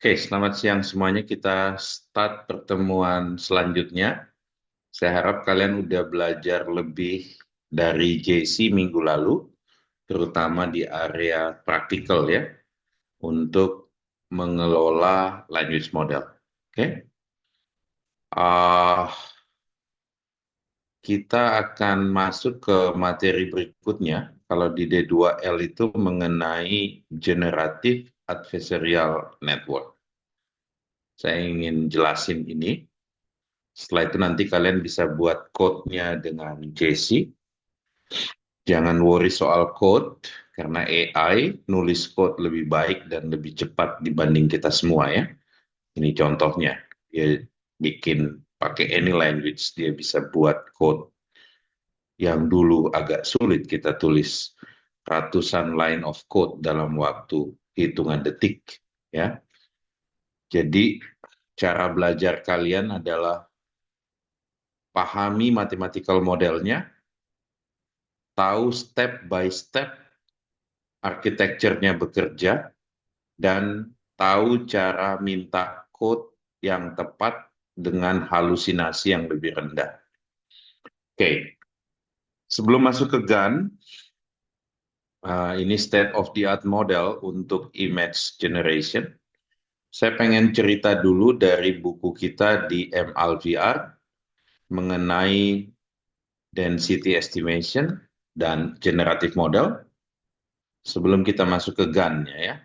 Oke, selamat siang semuanya. Kita start pertemuan selanjutnya. Saya harap kalian udah belajar lebih dari JC minggu lalu, terutama di area praktikal ya, untuk mengelola language model. Oke, Ah, kita akan masuk ke materi berikutnya. Kalau di D2L itu mengenai generative adversarial network. Saya ingin jelasin ini. Setelah itu nanti kalian bisa buat code-nya dengan JC. Jangan worry soal code, karena AI nulis code lebih baik dan lebih cepat dibanding kita semua ya. Ini contohnya, dia bikin pakai any language, dia bisa buat code yang dulu agak sulit kita tulis ratusan line of code dalam waktu hitungan detik ya. Jadi cara belajar kalian adalah pahami mathematical modelnya, tahu step by step arsitekturnya bekerja, dan tahu cara minta code yang tepat dengan halusinasi yang lebih rendah. Oke, sebelum masuk ke GAN, ini state of the art model untuk image generation. Saya pengen cerita dulu dari buku kita di MLVR mengenai density estimation dan generative model sebelum kita masuk ke GAN-nya ya.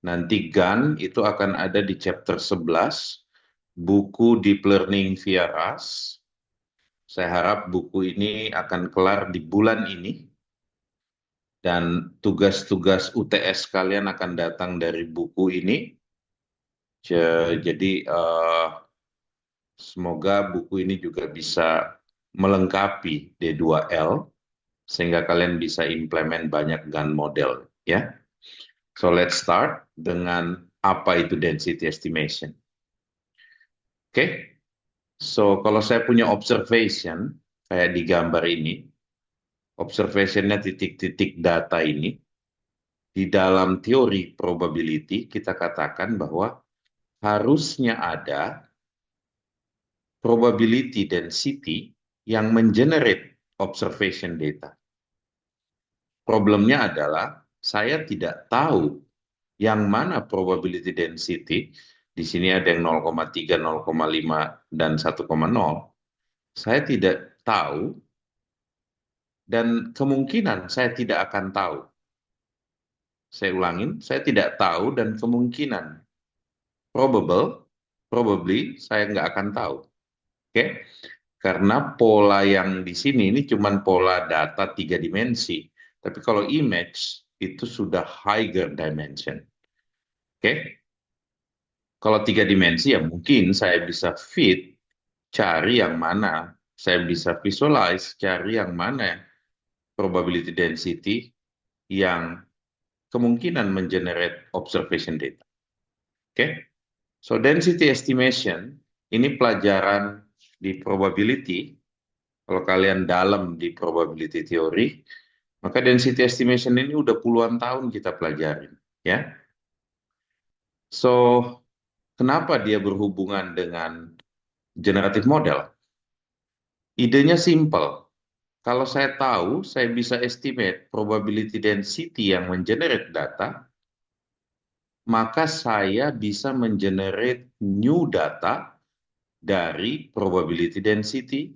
Nanti GAN itu akan ada di chapter 11, buku Deep Learning via RAS. Saya harap buku ini akan kelar di bulan ini, dan tugas-tugas UTS kalian akan datang dari buku ini. Jadi semoga buku ini juga bisa melengkapi D2L, sehingga kalian bisa implement banyak GAN model. Ya. So let's start dengan apa itu density estimation. Oke, so kalau saya punya observation, kayak di gambar ini, observationnya titik-titik data ini, di dalam teori probability kita katakan bahwa harusnya ada probability density yang mengenerate observation data. Problemnya adalah saya tidak tahu yang mana probability density. Di sini ada yang 0,3, 0,5, dan 1,0. Saya tidak tahu, dan kemungkinan saya tidak akan tahu. Saya ulangin, saya tidak tahu dan kemungkinan probably saya nggak akan tahu. Oke? Karena pola yang di sini ini cuma pola data 3 dimensi. Tapi kalau image itu sudah higher dimension. Oke? Kalau 3 dimensi ya mungkin saya bisa fit, cari yang mana. Saya bisa visualize, cari yang mana probability density yang kemungkinan mengenerate observation data. Oke, so density estimation ini pelajaran di probability. Kalau kalian dalam di probability theory, maka density estimation ini udah puluhan tahun kita pelajarin, ya. So, kenapa dia berhubungan dengan generative model? Idenya simple. Kalau saya tahu, saya bisa estimate probability density yang mengenerate data, maka saya bisa mengenerate new data dari probability density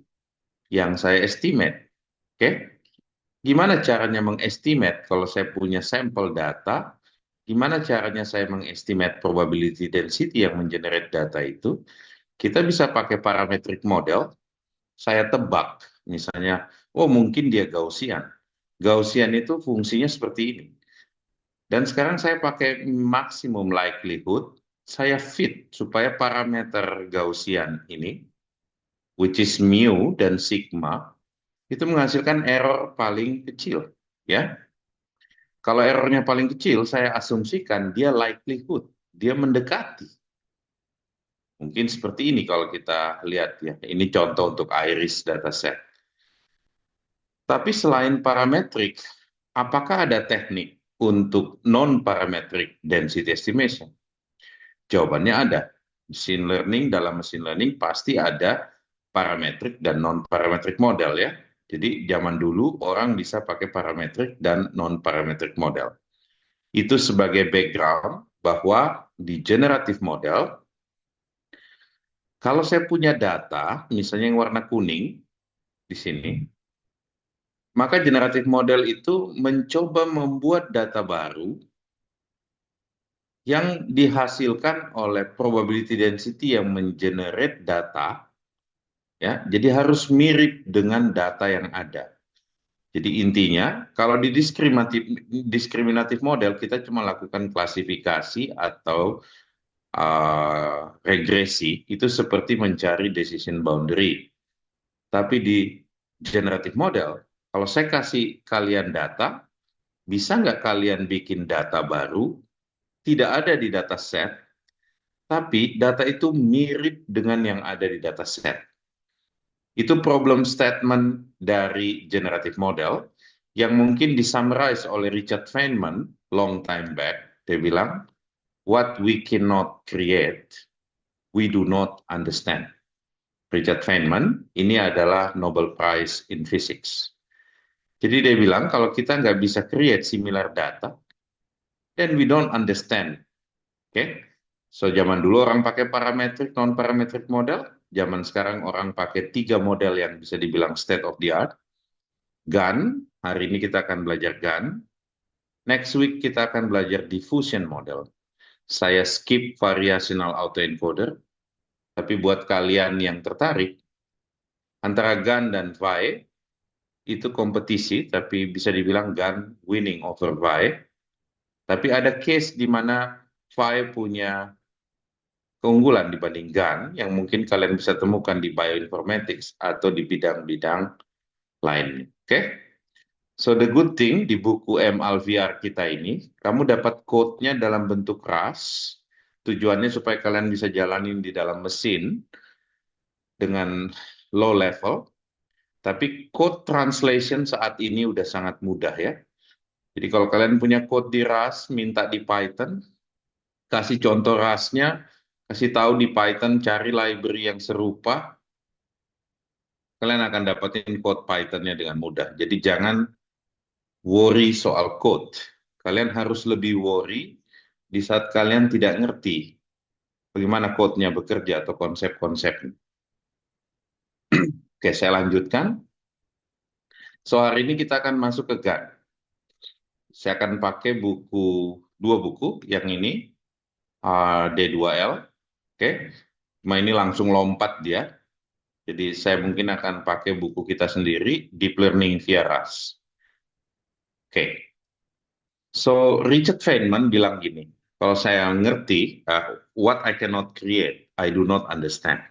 yang saya estimate. Oke? Gimana caranya mengestimate kalau saya punya sampel data? Gimana caranya saya mengestimate probability density yang mengenerate data itu? Kita bisa pakai parametric model. Saya tebak, misalnya, oh mungkin dia Gaussian. Gaussian itu fungsinya seperti ini. Dan sekarang saya pakai maximum likelihood, saya fit supaya parameter Gaussian ini, which is mu dan sigma, itu menghasilkan error paling kecil. Ya, kalau errornya paling kecil, saya asumsikan dia likelihood, dia mendekati. Mungkin seperti ini kalau kita lihat ya. Ini contoh untuk iris dataset. Tapi selain parametrik, apakah ada teknik untuk non-parametric density estimation? Jawabannya ada. Machine learning, dalam machine learning pasti ada parametrik dan non-parametric model ya. Jadi zaman dulu orang bisa pakai parametrik dan non-parametric model. Itu sebagai background bahwa di generative model, kalau saya punya data, misalnya yang warna kuning di sini, maka generative model itu mencoba membuat data baru yang dihasilkan oleh probability density yang mengenerate data, ya. Jadi harus mirip dengan data yang ada. Jadi intinya, kalau di discriminative model kita cuma lakukan klasifikasi atau regresi, itu seperti mencari decision boundary. Tapi di generative model, kalau saya kasih kalian data, bisa nggak kalian bikin data baru, tidak ada di data set, tapi data itu mirip dengan yang ada di data set. Itu problem statement dari generative model yang mungkin disummarize oleh Richard Feynman long time back. Dia bilang, what we cannot create, we do not understand. Richard Feynman ini adalah Nobel Prize in Physics. Jadi dia bilang kalau kita nggak bisa create similar data, then we don't understand. Oke? So zaman dulu orang pakai parametric, non-parametric model. Zaman sekarang orang pakai 3 model yang bisa dibilang state of the art. GAN, hari ini kita akan belajar GAN. Next week kita akan belajar diffusion model. Saya skip variational autoencoder, tapi buat kalian yang tertarik, antara GAN dan VAE, itu kompetisi, tapi bisa dibilang GAN winning over VAE. Tapi ada case di mana VAE punya keunggulan dibanding GAN yang mungkin kalian bisa temukan di bioinformatics atau di bidang-bidang lainnya. Oke? So the good thing di buku MLVR kita ini, kamu dapat code-nya dalam bentuk RAS. Tujuannya supaya kalian bisa jalanin di dalam mesin dengan low level. Tapi code translation saat ini udah sangat mudah ya. Jadi kalau kalian punya code di RAS, minta di Python, kasih contoh RAS-nya, kasih tahu di Python, cari library yang serupa, kalian akan dapetin code Python-nya dengan mudah. Jadi jangan worry soal code. Kalian harus lebih worry di saat kalian tidak ngerti bagaimana code-nya bekerja atau konsep-konsepnya. Oke, saya lanjutkan. So, hari ini kita akan masuk ke GAN. Saya akan pakai dua buku, yang ini D2L. Oke, ini langsung lompat dia. Jadi saya mungkin akan pakai buku kita sendiri, Deep Learning via RAS. Oke, so Richard Feynman bilang gini, kalau saya ngerti, what I cannot create, I do not understand.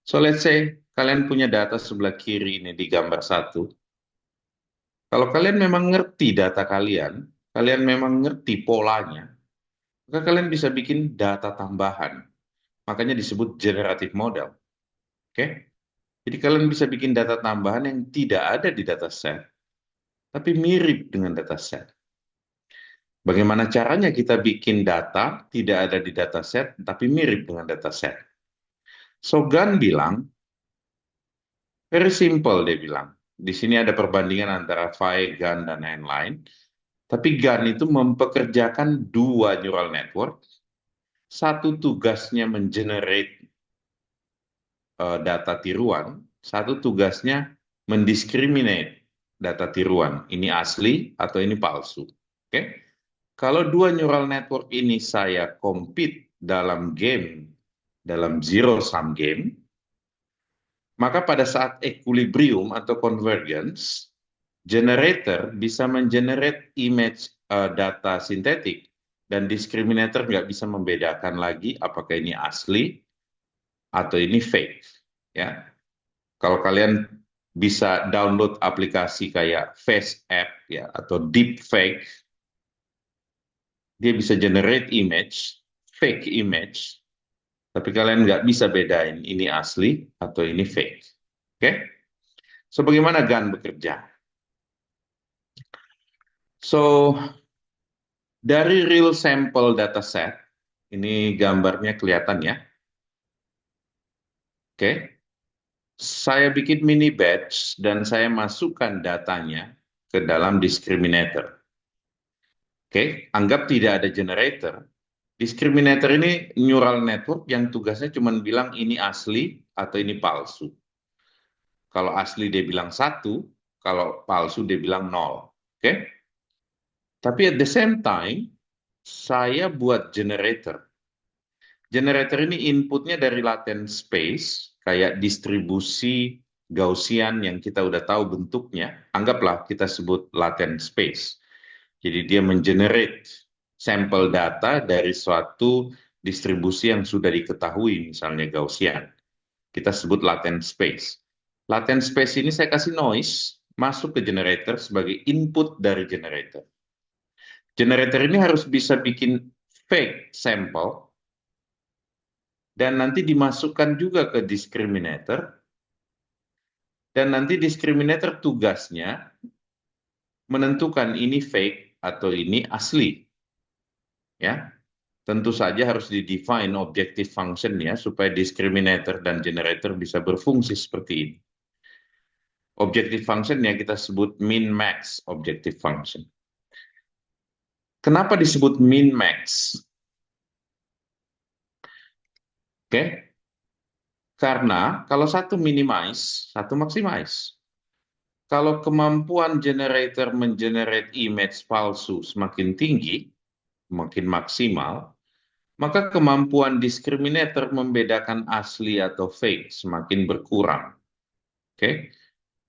So let's say kalian punya data sebelah kiri ini di gambar satu. Kalau kalian memang ngerti data kalian, kalian memang ngerti polanya, maka kalian bisa bikin data tambahan. Makanya disebut generative model. Oke? Jadi kalian bisa bikin data tambahan yang tidak ada di dataset, tapi mirip dengan dataset. Bagaimana caranya kita bikin data tidak ada di dataset, tapi mirip dengan dataset? So, Gan bilang, very simple dia bilang. Di sini ada perbandingan antara Phi, Gan, dan lain-lain. Tapi Gan itu mempekerjakan dua neural network. Satu tugasnya mengenerate data tiruan, satu tugasnya mendiskriminate data tiruan. Ini asli atau ini palsu. Oke? Kalau dua neural network ini saya compete dalam game, dalam zero sum game, maka pada saat equilibrium atau convergence, generator bisa mengenerate image data sintetik dan discriminator nggak bisa membedakan lagi apakah ini asli atau ini fake. Ya, kalau kalian bisa download aplikasi kayak Face App ya atau Deepfake, dia bisa generate image, fake image, tapi kalian nggak bisa bedain ini asli atau ini fake. Oke? So, bagaimana GAN bekerja? So, dari real sample dataset, Ini gambarnya kelihatan ya. Oke. Saya bikin mini batch dan saya masukkan datanya ke dalam discriminator. Oke, anggap tidak ada generator. Discriminator ini neural network yang tugasnya cuma bilang ini asli atau ini palsu. Kalau asli dia bilang satu, kalau palsu dia bilang nol. Oke? Tapi at the same time, saya buat generator. Generator ini inputnya dari latent space, kayak distribusi Gaussian yang kita udah tahu bentuknya. Anggaplah kita sebut latent space. Jadi dia mengenerate sampel data dari suatu distribusi yang sudah diketahui, misalnya Gaussian. Kita sebut latent space. Latent space ini saya kasih noise, masuk ke generator sebagai input dari generator. Generator ini harus bisa bikin fake sampel, dan nanti dimasukkan juga ke discriminator, dan nanti discriminator tugasnya menentukan ini fake atau ini asli. Ya, tentu saja harus di-define objective function-nya supaya discriminator dan generator bisa berfungsi seperti ini. Objective function-nya kita sebut min-max objective function. Kenapa disebut min-max? Oke, karena kalau satu minimize, satu maximize. Kalau kemampuan generator mengenerate image palsu semakin tinggi, makin maksimal, maka kemampuan discriminator membedakan asli atau fake semakin berkurang. Oke,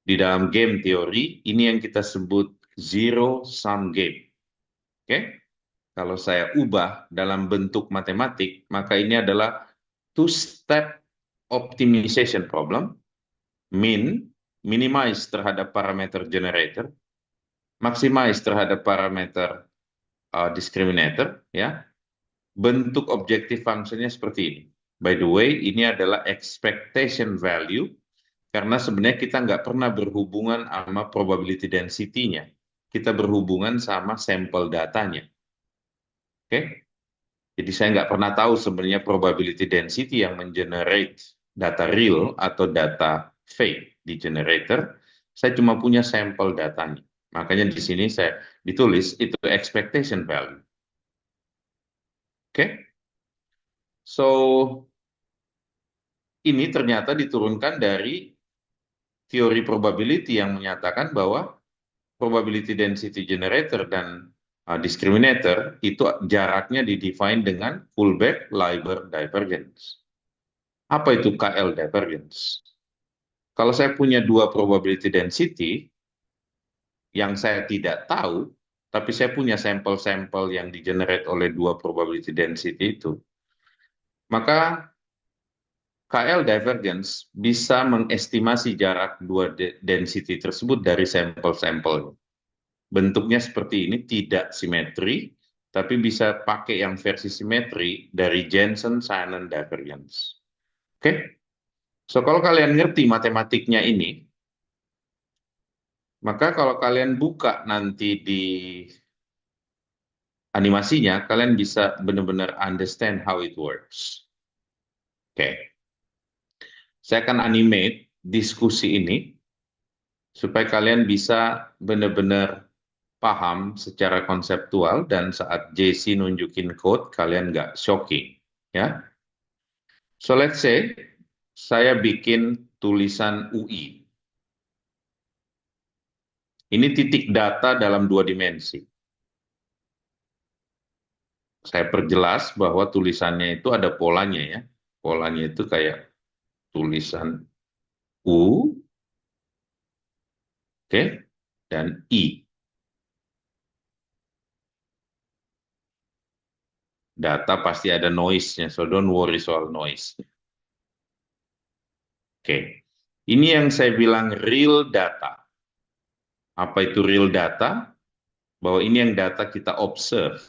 di dalam game teori ini yang kita sebut zero sum game. Oke, kalau saya ubah dalam bentuk matematik, maka ini adalah two-step optimization problem. Minimize terhadap parameter generator, maximize terhadap parameter discriminator, ya. Bentuk objective functionnya seperti ini. By the way, ini adalah expectation value, karena sebenarnya kita nggak pernah berhubungan sama probability density-nya. Kita berhubungan sama sampel datanya. Oke? Jadi saya nggak pernah tahu sebenarnya probability density yang mengenerate data real atau data fake di generator. Saya cuma punya sampel datanya. Makanya di sini saya ditulis itu expectation value. Oke? So, ini ternyata diturunkan dari teori probability yang menyatakan bahwa probability density generator dan discriminator itu jaraknya didefine dengan Kullback-Leibler divergence. Apa itu KL divergence? Kalau saya punya dua probability density yang saya tidak tahu, tapi saya punya sampel-sampel yang di-generate oleh dua probability density itu, maka KL divergence bisa mengestimasi jarak dua density tersebut dari sampel-sampelnya. Bentuknya seperti ini, tidak simetri, tapi bisa pakai yang versi simetri dari Jensen-Shannon divergence. Oke? So, kalau kalian ngerti matematiknya ini, maka kalau kalian buka nanti di animasinya, kalian bisa benar-benar understand how it works. Oke. Saya akan animate diskusi ini supaya kalian bisa benar-benar paham secara konseptual, dan saat JC nunjukin code, kalian nggak shocking. Ya. So let's say saya bikin tulisan UI. Ini titik data dalam dua dimensi. Saya perjelas bahwa tulisannya itu ada polanya ya. Polanya itu kayak tulisan U, oke, dan I. Data pasti ada noise-nya, so don't worry soal noise. Oke, ini yang saya bilang real data. Apa itu real data? Bahwa ini yang data kita observe.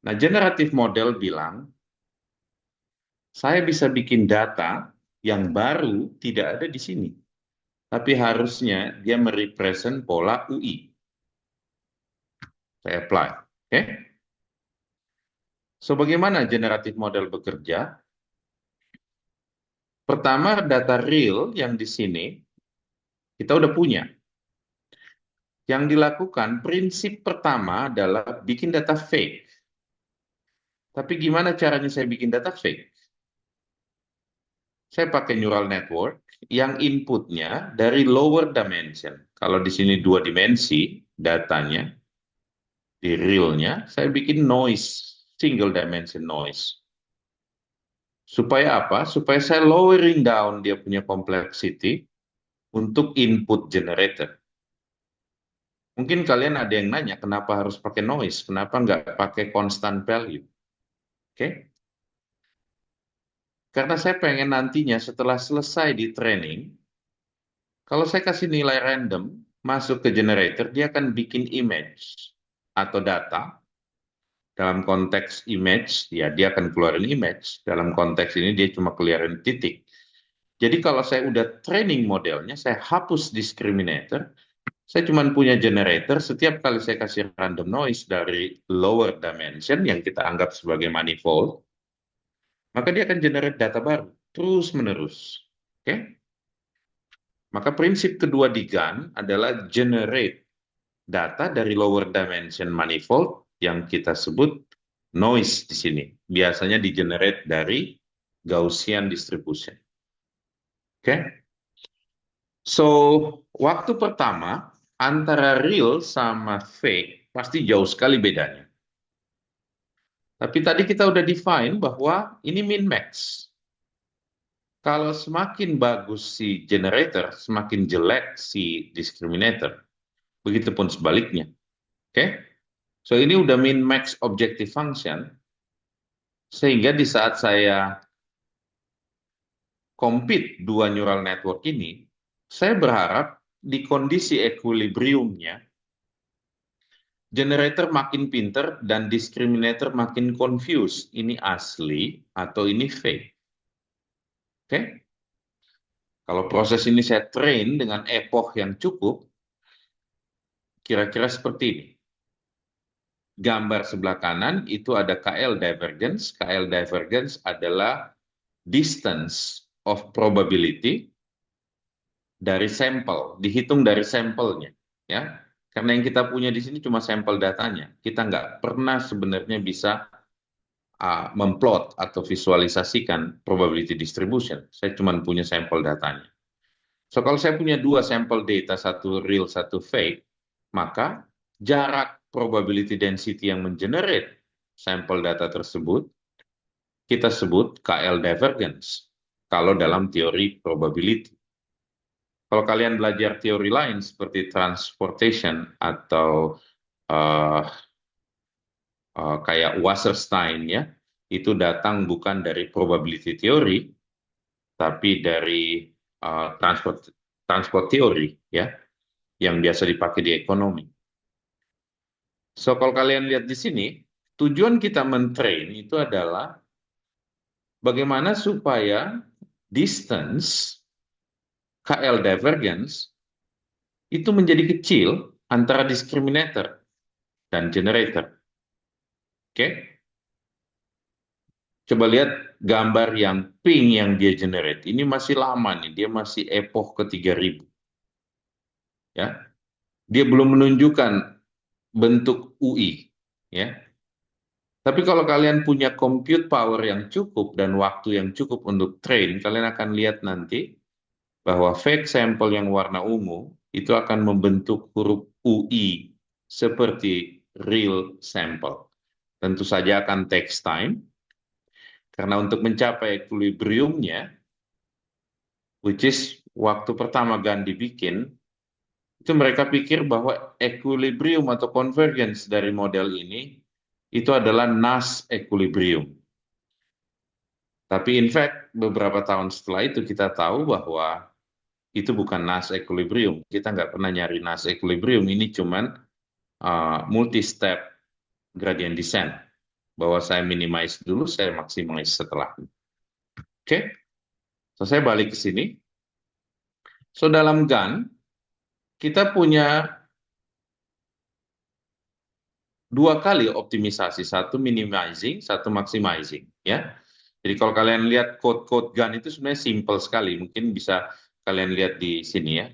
Nah, generative model bilang, saya bisa bikin data yang baru tidak ada di sini. Tapi harusnya dia merepresent pola UI. Saya apply. Oke? So, bagaimana generative model bekerja? Pertama, data real yang di sini kita udah punya. Yang dilakukan, prinsip pertama adalah bikin data fake. Tapi gimana caranya saya bikin data fake? Saya pakai neural network yang inputnya dari lower dimension. Kalau di sini 2 dimensi datanya, di realnya, saya bikin noise, single dimension noise. Supaya apa? Supaya saya lowering down dia punya complexity untuk input generator. Mungkin kalian ada yang nanya, kenapa harus pakai noise? Kenapa nggak pakai constant value? Oke? Karena saya pengen nantinya setelah selesai di training, kalau saya kasih nilai random, masuk ke generator, dia akan bikin image atau data. Dalam konteks image, ya dia akan keluarin image. Dalam konteks ini dia cuma keluarin titik. Jadi kalau saya udah training modelnya, saya hapus discriminator, saya cuma punya generator, setiap kali saya kasih random noise dari lower dimension yang kita anggap sebagai manifold, maka dia akan generate data baru, terus-menerus. Oke? Maka prinsip kedua di GAN adalah generate data dari lower dimension manifold yang kita sebut noise di sini. Biasanya di-generate dari Gaussian distribution. Oke? So, waktu pertama antara real sama fake pasti jauh sekali bedanya. Tapi tadi kita udah define bahwa ini min-max. Kalau semakin bagus si generator, semakin jelek si discriminator. Begitupun sebaliknya. Oke? So, ini udah min-max objective function, sehingga di saat saya compete dua neural network ini, saya berharap di kondisi equilibriumnya, generator makin pinter dan discriminator makin confused. Ini asli atau ini fake. Oke? Kalau proses ini saya train dengan epoch yang cukup, kira-kira seperti ini. Gambar sebelah kanan itu ada KL divergence. KL divergence adalah distance of probability dari sampel, dihitung dari sampelnya. Ya, karena yang kita punya di sini cuma sampel datanya. Kita nggak pernah sebenarnya bisa memplot atau visualisasikan probability distribution. Saya cuma punya sampel datanya. So, kalau saya punya dua sampel data, satu real, satu fake, maka jarak probability density yang mengenerate sampel data tersebut, kita sebut KL divergence, kalau dalam teori probability. Kalau kalian belajar teori lain seperti transportation atau uh, kayak Wasserstein ya, itu datang bukan dari probability theory, tapi dari transport teori ya, yang biasa dipakai di ekonomi. So, kalau kalian lihat di sini, tujuan kita mentrain itu adalah bagaimana supaya distance KL divergence itu menjadi kecil antara discriminator dan generator. Oke? Coba lihat gambar yang pink yang dia generate. Ini masih lama nih, dia masih epoch ke-3000. Ya. Dia belum menunjukkan bentuk UI, ya. Tapi kalau kalian punya compute power yang cukup dan waktu yang cukup untuk train, kalian akan lihat nanti bahwa fake sample yang warna ungu itu akan membentuk huruf UI seperti real sample. Tentu saja akan takes time, karena untuk mencapai equilibriumnya, which is waktu pertama GAN dibikin, itu mereka pikir bahwa equilibrium atau convergence dari model ini itu adalah Nash equilibrium. Tapi in fact, beberapa tahun setelah itu kita tahu bahwa itu bukan Nash equilibrium. Kita nggak pernah nyari Nash equilibrium. Ini cuman multi-step gradient descent. Bahwa saya minimize dulu, saya maximize setelah. Oke, so saya balik ke sini. So dalam GAN, kita punya dua kali optimisasi, satu minimizing, satu maximizing, ya. Jadi kalau kalian lihat code-code GAN itu sebenarnya simple sekali, mungkin bisa kalian lihat di sini ya.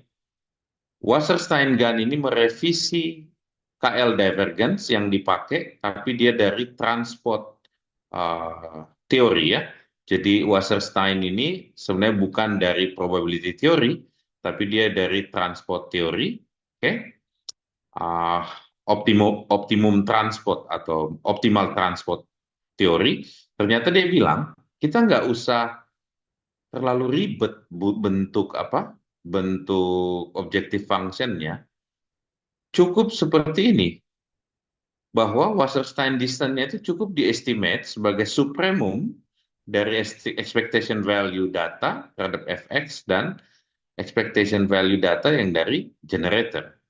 Wasserstein GAN ini merevisi KL divergence yang dipakai, tapi dia dari transport teori ya. Jadi Wasserstein ini sebenarnya bukan dari probability theory, tapi dia dari transport teori, oke? uh, optimum transport atau optimal transport teori, ternyata dia bilang kita nggak usah terlalu ribet bentuk apa bentuk objective functionnya, cukup seperti ini bahwa Wasserstein distance-nya itu cukup diestimate sebagai supremum dari expectation value data terhadap fx dan expectation value data yang dari generator.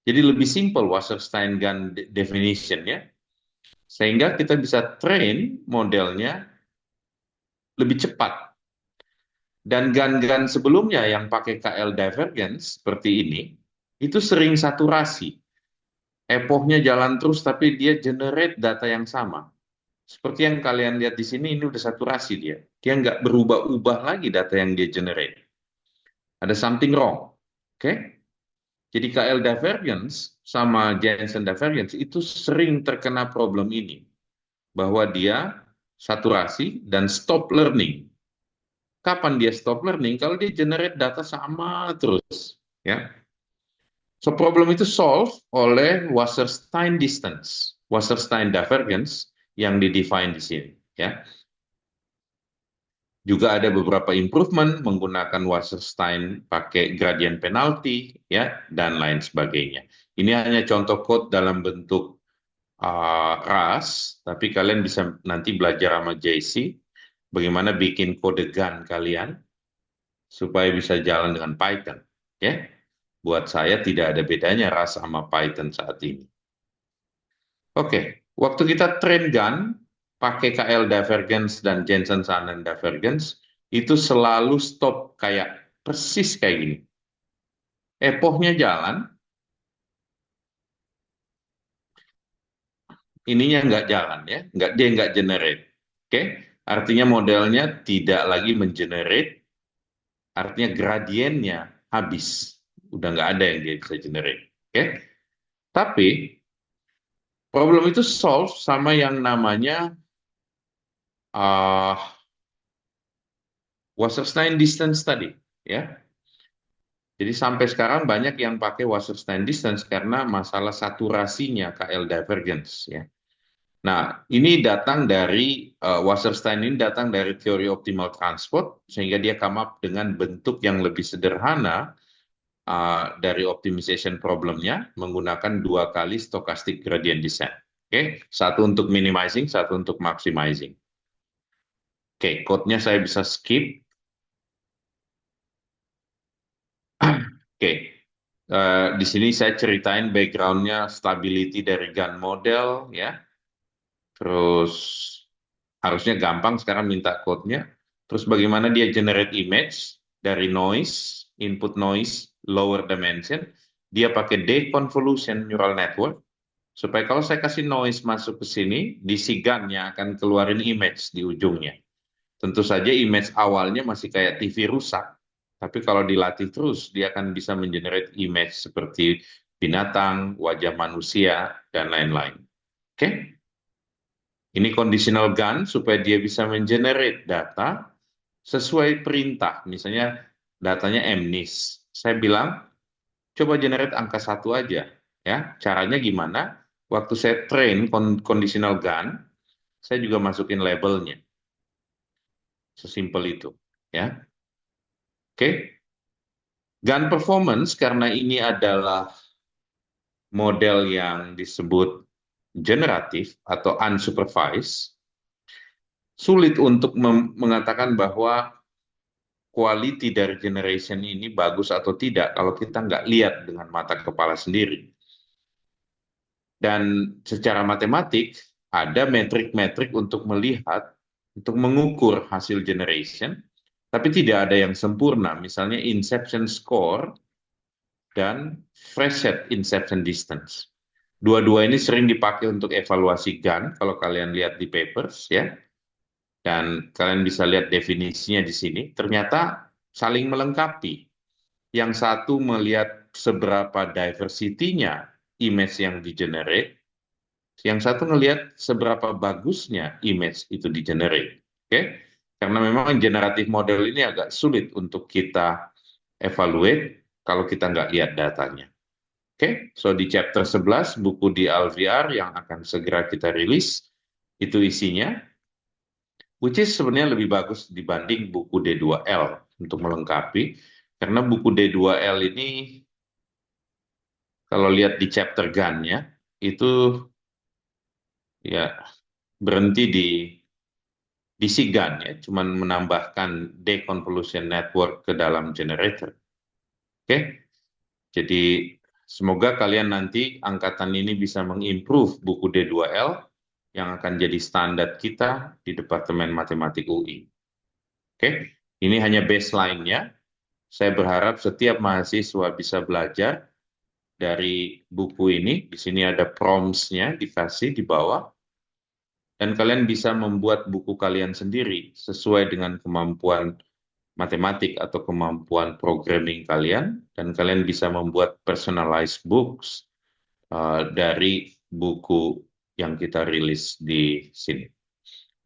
Jadi lebih simple Wasserstein-Gunn definition-nya, sehingga kita bisa train modelnya lebih cepat. Dan gun-gun sebelumnya yang pakai KL divergence seperti ini, itu sering saturasi. Epochnya jalan terus, tapi dia generate data yang sama. Seperti yang kalian lihat di sini, ini udah saturasi dia. Dia nggak berubah-ubah lagi data yang dia generate. Ada something wrong. Oke? Okay? Jadi KL divergence sama Jensen divergence itu sering terkena problem ini, bahwa dia saturasi dan stop learning. Kapan dia stop learning? Kalau dia generate data sama terus, ya. So problem itu solve oleh Wasserstein distance, Wasserstein divergence yang didefine di sini, ya. Juga ada beberapa improvement menggunakan Wasserstein pakai gradient penalty, ya, dan lain sebagainya. Ini hanya contoh code dalam bentuk RAS, tapi kalian bisa nanti belajar sama JC bagaimana bikin kode GAN kalian supaya bisa jalan dengan Python. Ya, buat saya tidak ada bedanya RAS sama Python saat ini. Oke, waktu kita train GAN pakai KL divergence dan Jensen-Shannon divergence itu selalu stop kayak persis kayak gini. Epochnya jalan, ininya nggak jalan ya, dia nggak generate. Oke, artinya modelnya tidak lagi mengenerate, artinya gradiennya habis, udah nggak ada yang dia bisa generate. Oke, tapi problem itu solve sama yang namanya uh, Wasserstein distance tadi, ya. Jadi sampai sekarang banyak yang pakai Wasserstein distance karena masalah saturasinya KL divergence, ya. Nah, ini datang dari Wasserstein ini datang dari teori optimal transport, sehingga dia come up dengan bentuk yang lebih sederhana dari optimization problemnya menggunakan dua kali stochastic gradient descent. Oke, satu untuk minimizing, satu untuk maximizing. Oke, code-nya saya bisa skip. Oke, di sini saya ceritain background-nya stability dari gun model, ya. Terus harusnya gampang sekarang minta code-nya. Terus bagaimana dia generate image dari noise, input noise, lower dimension. Dia pakai deconvolution neural network. Supaya kalau saya kasih noise masuk ke sini, di si gun-nya akan keluarin image di ujungnya. Tentu saja image awalnya masih kayak TV rusak. Tapi kalau dilatih terus, dia akan bisa mengenerate image seperti binatang, wajah manusia, dan lain-lain. Oke? Ini conditional gun supaya dia bisa mengenerate data sesuai perintah. Misalnya datanya MNIST. Saya bilang, coba generate angka 1 aja. Ya, caranya gimana? Waktu saya train conditional gun, saya juga masukin labelnya. Sesimpel itu. Ya, oke. Gun performance, karena ini adalah model yang disebut generatif atau unsupervised, sulit untuk mengatakan bahwa quality dari generation ini bagus atau tidak kalau kita nggak lihat dengan mata kepala sendiri. Dan secara matematik, ada metrik-metrik untuk melihat, untuk mengukur hasil generation, tapi tidak ada yang sempurna. Misalnya inception score dan Freshet inception distance. Dua-dua ini sering dipakai untuk evaluasi GAN, kalau kalian lihat di papers ya. Dan kalian bisa lihat definisinya di sini. Ternyata saling melengkapi. Yang satu melihat seberapa diversity-nya image yang di-generate, yang satu ngelihat seberapa bagusnya image itu di-generate. Oke? Karena memang generatif model ini agak sulit untuk kita evaluate kalau kita nggak lihat datanya. Oke, so di chapter 11 buku di LVR yang akan segera kita rilis, itu isinya, which is sebenarnya lebih bagus dibanding buku D2L untuk melengkapi, karena buku D2L ini kalau lihat di chapter GAN-nya, itu ya berhenti di si GAN ya, cuman menambahkan deconvolution network ke dalam generator. Oke, jadi semoga kalian nanti angkatan ini bisa mengimprove buku D2L yang akan jadi standar kita di Departemen Matematik UI. Oke, ini hanya baseline-nya. Saya berharap setiap mahasiswa bisa belajar dari buku ini. Di sini ada prompts-nya dikasih di bawah. Dan kalian bisa membuat buku kalian sendiri sesuai dengan kemampuan matematik atau kemampuan programming kalian. Dan kalian bisa membuat personalized books dari buku yang kita rilis di sini,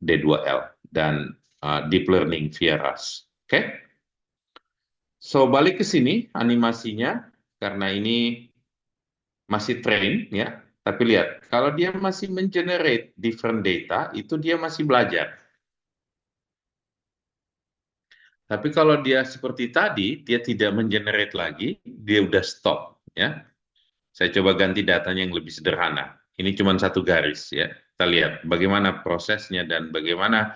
D2L, dan Deep Learning via RAS. Oke? So, balik ke sini animasinya, karena ini masih train ya, tapi lihat, kalau dia masih mengenerate different data, itu dia masih belajar. Tapi kalau dia seperti tadi, dia tidak mengenerate lagi, dia udah stop ya. Saya coba ganti datanya yang lebih sederhana. Ini cuma satu garis ya. Kita lihat bagaimana prosesnya dan bagaimana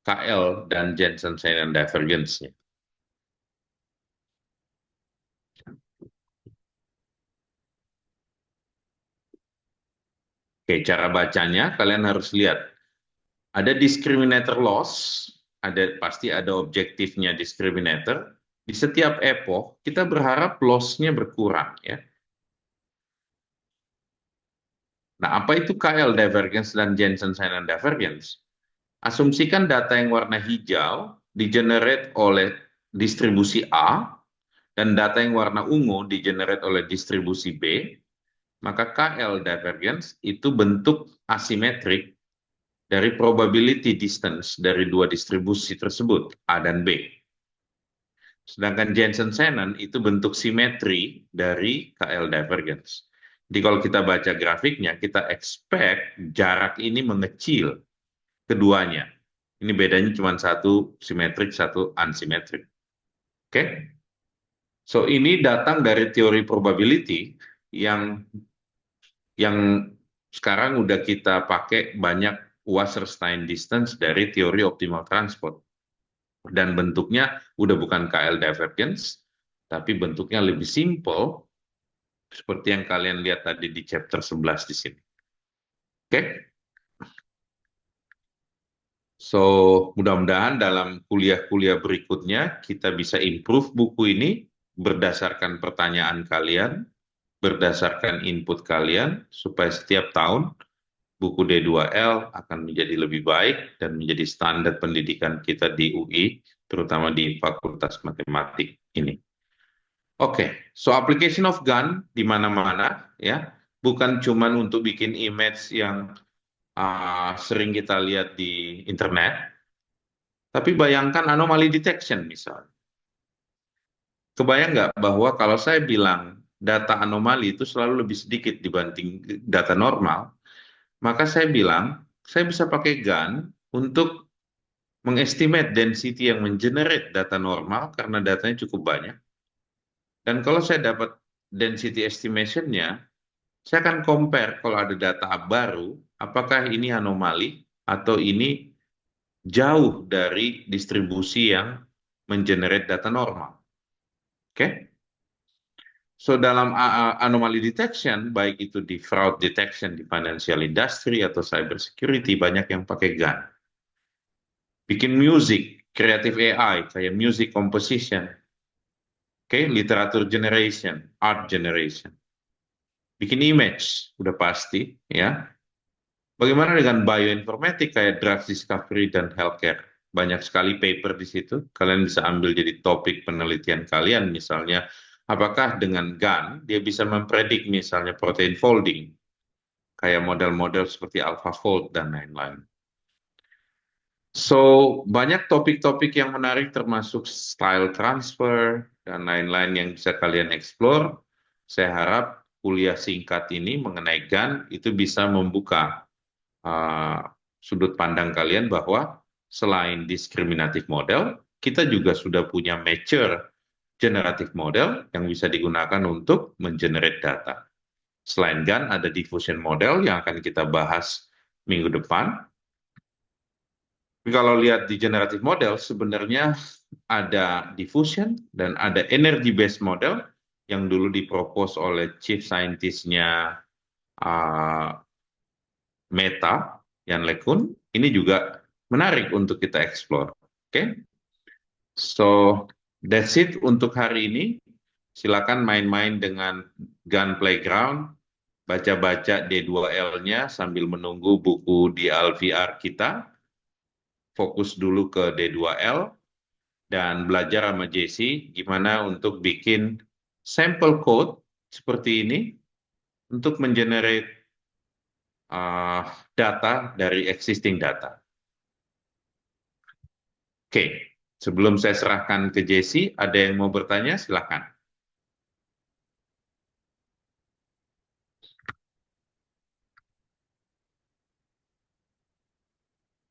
KL dan Jensen-Simon divergence-nya. Oke, cara bacanya kalian harus lihat. Ada discriminator loss, pasti ada objektifnya discriminator. Di setiap epoch, kita berharap loss-nya berkurang ya. Nah, apa itu KL divergence dan Jensen-Simon divergence? Asumsikan data yang warna hijau digenerate oleh distribusi A dan data yang warna ungu digenerate oleh distribusi B, maka KL divergence itu bentuk asimetrik dari probability distance dari dua distribusi tersebut, A dan B. Sedangkan Jensen-Shannon itu bentuk simetri dari KL divergence. Jadi kalau kita baca grafiknya, kita expect jarak ini mengecil keduanya. Ini bedanya cuma satu simetrik, satu unsimetrik. Oke? Okay? So ini datang dari teori probability yang sekarang udah kita pakai banyak Wasserstein distance dari teori optimal transport. Dan bentuknya udah bukan KL divergence, tapi bentuknya lebih simple, seperti yang kalian lihat tadi di chapter 11 di sini. Oke? Okay? So, mudah-mudahan dalam kuliah-kuliah berikutnya kita bisa improve buku ini berdasarkan pertanyaan kalian, berdasarkan input kalian, supaya setiap tahun buku D2L akan menjadi lebih baik dan menjadi standar pendidikan kita di UI, terutama di Fakultas Matematik ini. Oke, so application of GAN di mana-mana ya, bukan cuma untuk bikin image yang sering kita lihat di internet, tapi bayangkan anomaly detection misalnya. Kebayang nggak bahwa kalau saya bilang data anomali itu selalu lebih sedikit dibanding data normal, maka saya bilang saya bisa pakai GAN untuk mengestimate density yang mengenerate data normal karena datanya cukup banyak. Dan kalau saya dapat density estimation-nya, saya akan compare kalau ada data baru, apakah ini anomali atau ini jauh dari distribusi yang mengenerate data normal. Oke? Okay? So dalam anomaly detection, baik itu di fraud detection di financial industry atau cyber security, banyak yang pakai GAN. Bikin music, creative AI, kayak music composition, okay? Literature generation, art generation. bikin image, udah pasti, ya. Bagaimana dengan bioinformatik kayak drug discovery dan healthcare? Banyak sekali paper di situ. Kalian bisa ambil jadi topik penelitian kalian, misalnya, apakah dengan GAN dia bisa mempredik misalnya protein folding, kayak model-model seperti AlphaFold dan lain-lain. So, banyak topik-topik yang menarik termasuk style transfer dan lain-lain yang bisa kalian explore. Saya harap kuliah singkat ini mengenai GAN itu bisa membuka uh, sudut pandang kalian bahwa selain diskriminatif model, kita juga sudah punya mature generative model yang bisa digunakan untuk mengenerate data. Selain GAN, ada diffusion model yang akan kita bahas minggu depan. Tapi kalau lihat di generative model, sebenarnya ada diffusion dan ada energy based model yang dulu dipropos oleh chief scientist-nya uh, Meta, Yan LeCun. Ini juga menarik untuk kita explore. Oke, okay? So that's it untuk hari ini. Silakan main-main dengan Gun Playground, baca-baca D2L-nya sambil menunggu buku di LVR kita. Fokus dulu ke D2L dan belajar sama Jesse gimana untuk bikin sampel code seperti ini untuk mengenerate uh, data dari existing data. Oke, sebelum saya serahkan ke Jesse, ada yang mau bertanya? Silakan.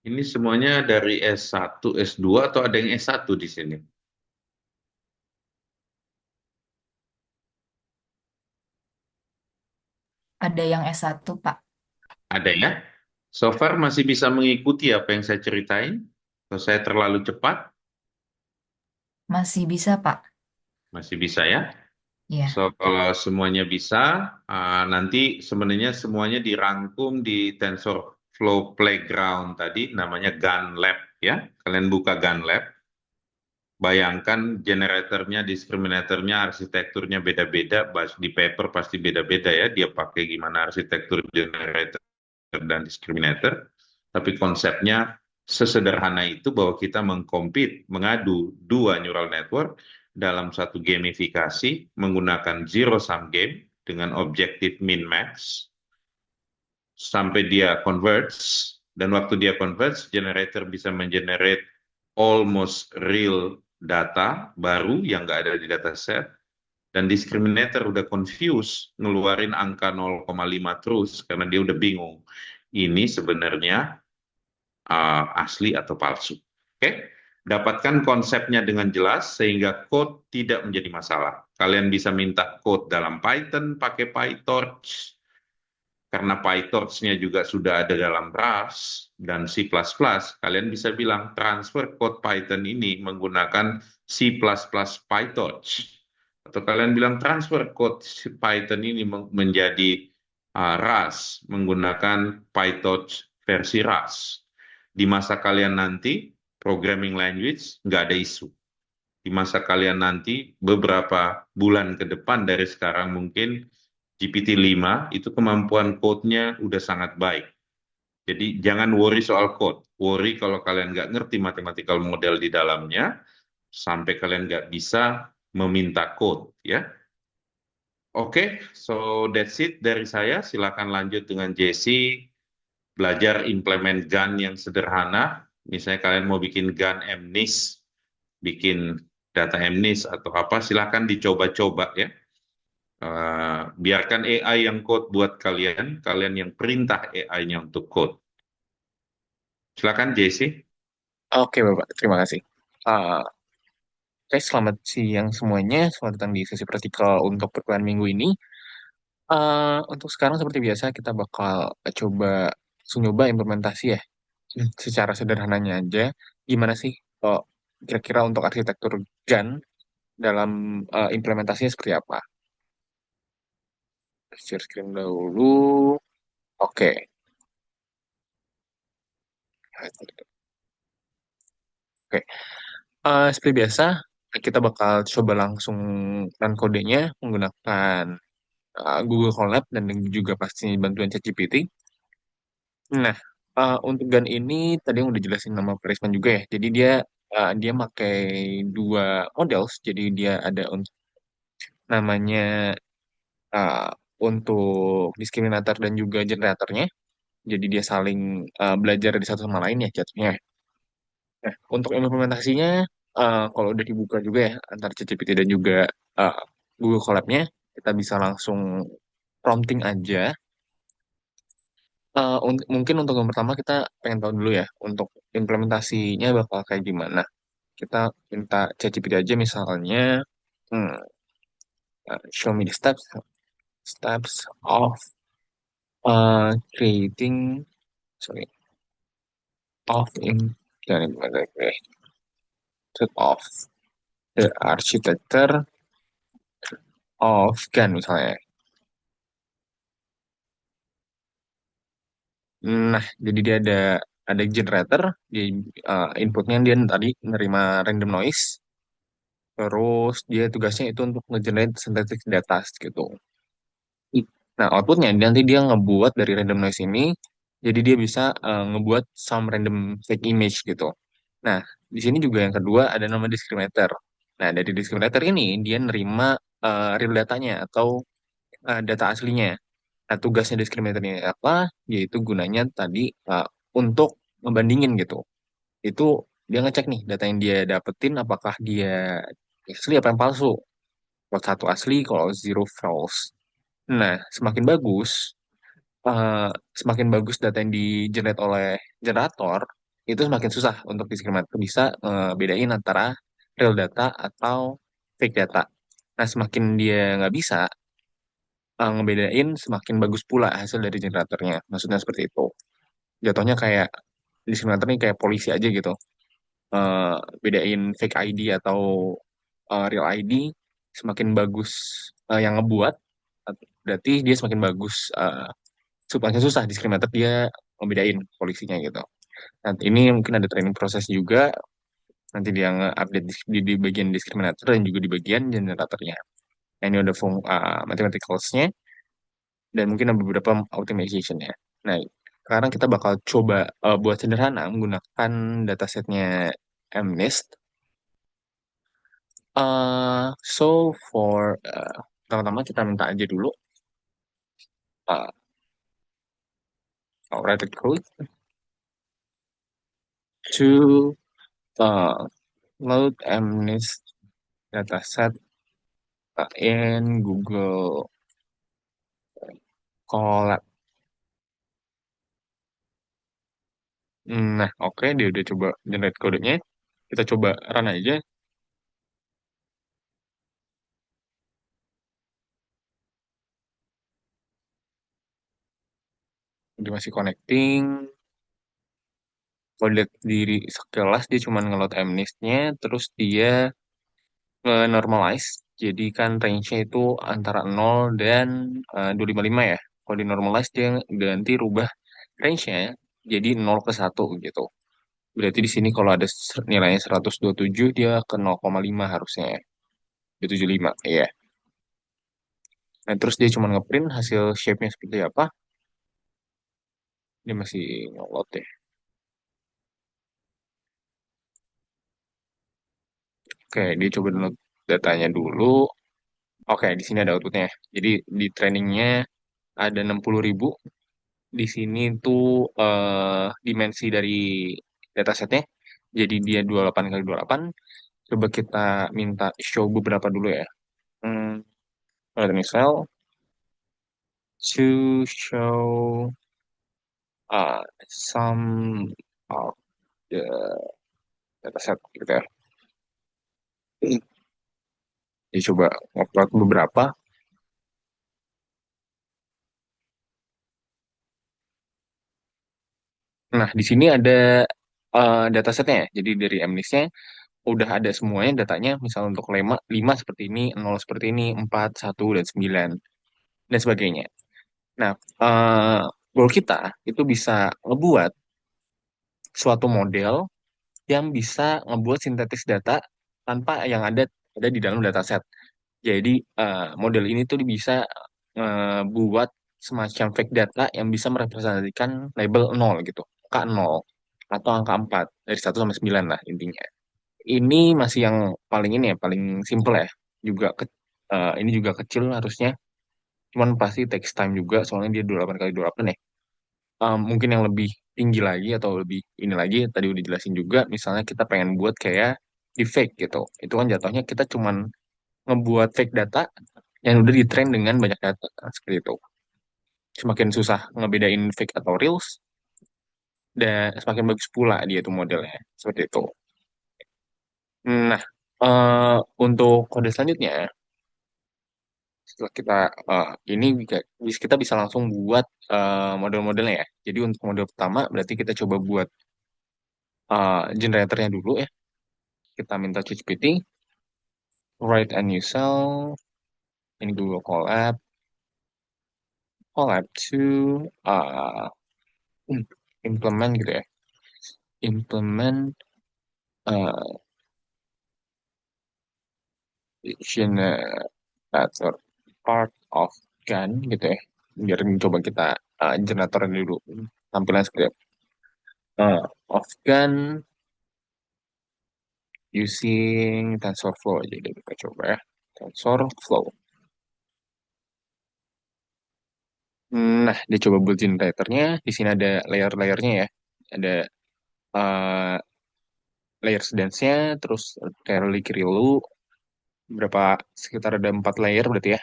Ini semuanya dari S1, S2, atau ada yang S1 di sini? Ada yang S1, Pak. Ada ya? So far masih bisa mengikuti apa yang saya ceritain? Atau saya terlalu cepat? Masih bisa, Pak. Masih bisa ya? So, Ya. kalau semuanya bisa, nanti sebenarnya semuanya dirangkum di TensorFlow Playground tadi, namanya GunLab ya. Kalian buka GunLab, bayangkan generatornya, discriminatornya, arsitekturnya beda-beda, di paper pasti beda-beda ya, dia pakai gimana arsitektur generator dan discriminator, tapi konsepnya sesederhana itu bahwa kita mengcompete, mengadu dua neural network dalam satu gamifikasi menggunakan zero sum game dengan objektif min max sampai dia converge, dan waktu dia converge generator bisa mengenerate almost real data baru yang nggak ada di dataset, dan discriminator udah confused ngeluarin angka 0,5 terus karena dia udah bingung ini sebenarnya asli atau palsu. Oke, dapatkan konsepnya dengan jelas sehingga code tidak menjadi masalah. Kalian bisa minta code dalam Python pakai PyTorch, karena PyTorch-nya juga sudah ada dalam Rust dan C++. Kalian bisa bilang transfer code Python ini menggunakan C++ PyTorch. Atau kalian bilang transfer code Python ini menjadi Rust menggunakan PyTorch versi Rust. Di masa kalian nanti, programming language nggak ada isu. Di masa kalian nanti, beberapa bulan ke depan dari sekarang mungkin, GPT-5 itu kemampuan code-nya udah sangat baik. Jadi jangan worry soal code. Worry kalau kalian nggak ngerti mathematical model di dalamnya, sampai kalian nggak bisa meminta code. Ya, oke, so that's it dari saya. Silakan lanjut dengan Jesse, belajar implement GAN yang sederhana. Misalnya kalian mau bikin GAN MNIST, bikin data MNIST atau apa, silakan dicoba-coba ya. Biarkan AI yang code buat kalian, kalian yang perintah AI-nya untuk code. Silakan Jesse. Oke, Bapak. Terima kasih. Uh, Oke, selamat siang semuanya. Selamat datang di sesi praktikal untuk perkuliahan minggu ini. Untuk sekarang seperti biasa kita bakal coba langsung nyoba implementasi ya. Secara sederhananya aja, gimana sih kok kira-kira untuk arsitektur GAN dalam implementasinya seperti apa? Share screen dahulu. Oke. Oke. Seperti biasa, kita bakal coba langsung run kodenya menggunakan Google Colab dan juga pasti bantuan ChatGPT. Nah, untuk gun ini tadi yang udah jelasin nama Prisma juga ya. Jadi dia pakai dua model. Jadi dia ada untuk namanya uh, untuk diskriminator dan juga generatornya. Jadi dia saling belajar di satu sama lain ya jatuhnya. Nah, untuk implementasinya, kalau udah dibuka juga ya antara ChatGPT dan juga uh, Google Colab-nya, kita bisa langsung prompting aja. Mungkin untuk yang pertama kita pengen tahu dulu ya, untuk implementasinya bakal kayak gimana. Kita minta ChatGPT aja misalnya, hmm, show me the steps of creating, sorry, of in, jangan gimana, of the architecture of GAN misalnya. Nah, jadi dia ada generator di inputnya dia tadi nerima random noise, terus dia tugasnya itu untuk nge-generate synthetic data gitu. Nah, outputnya nanti dia ngebuat dari random noise ini, jadi dia bisa ngebuat some random fake image gitu. Nah, di sini juga yang kedua ada nama discriminator. Nah, dari discriminator ini dia nerima real datanya atau data aslinya. Nah, tugasnya discriminator ini apa? Yaitu gunanya tadi untuk ngebandingin gitu. Itu dia ngecek nih data yang dia dapetin apakah dia asli apa yang palsu. Kalau satu asli, kalau zero false. Nah, eh, semakin bagus data yang di-generate oleh generator, itu semakin susah untuk diskriminator bisa bedain antara real data atau fake data. Nah, semakin dia nggak bisa ngebedain, semakin bagus pula hasil dari generatornya. Maksudnya seperti itu. Jatuhnya kayak diskriminator ini kayak polisi aja gitu. Eh, Bedain fake ID atau real ID, semakin bagus yang ngebuat, berarti dia semakin bagus. Semakin susah diskriminator dia ngebedain polisinya gitu. Nanti ini mungkin ada training proses juga, nanti dia nge-update di bagian diskriminator dan juga di bagian generatornya. Nah, ini udah mathematicals-nya dan mungkin ada beberapa optimization-nya. Nah, sekarang kita bakal coba buat sederhana menggunakan datasetnya MNIST. So for pertama-tama kita minta aja dulu uh, I'll write the code to uh, load MNIST dataset in Google Colab. Nah, oke, dia udah coba generate kodenya. Kita coba run aja. Dia masih connecting. Kalau lihat diri sekelas, dia cuma nge-load MNIST-nya, terus dia nge-normalize. Jadi kan range-nya itu antara 0 dan 255 ya. Kalau di normalize, dia ganti rubah range-nya jadi 0 ke 1 gitu. Berarti di sini kalau ada nilainya 127, dia ke 0,5 harusnya ya. 75, iya. Nah, terus dia cuma ngeprint hasil shape-nya seperti apa. Dia masih nge-load ya. Oke, dia coba download datanya dulu. Oke, di sini ada outputnya. Jadi di trainingnya ada 60.000. Di sini tuh dimensi dari datasetnya. Jadi dia 28 kali 28. Coba kita minta show beberapa dulu ya. Hmm, Let me file to show some of the dataset gitu ya. Jadi coba upload beberapa. Nah, di sini ada datasetnya ya. Jadi dari MNIST-nya udah ada semuanya datanya. Misal untuk 5 seperti ini, 0 seperti ini, 4, 1, dan 9, dan sebagainya. Nah, eh, goal kita itu bisa ngebuat suatu model yang bisa ngebuat sintetis data tanpa yang ada di dalam dataset. Jadi model ini tuh bisa buat semacam fake data yang bisa merepresentasikan label 0 gitu, angka 0 atau angka 4 dari 1 sampai 9 lah intinya. Ini masih yang paling ini ya, paling simple ya. Juga ini juga kecil harusnya, cuman pasti takes time juga soalnya dia 28 kali 28 ya. Mungkin yang lebih tinggi lagi atau lebih ini lagi tadi udah jelasin juga, misalnya kita pengen buat kayak di fake gitu. Itu kan jatuhnya kita cuman ngebuat fake data yang udah di-train dengan banyak data seperti itu. Semakin susah ngebedain fake atau reals dan semakin bagus pula dia tuh modelnya seperti itu. Nah, untuk kode selanjutnya setelah kita ini kita bisa langsung buat model-modelnya ya. Jadi untuk model pertama berarti kita coba buat generatornya dulu ya. Kita minta ChatGPT, write a new cell, ini Google Colab to implement gitu ya. Implement uh, generator part of gun gitu ya. Biar coba kita generatornya dulu tampilan seperti apa. Of gun using TensorFlow. Jadi kita coba ya. TensorFlow. Nah, dia coba build generatornya. Di sini ada layer-layernya ya. Ada uh, layer sedance-nya, terus Terli Kirilu, berapa sekitar ada 4 layer berarti ya.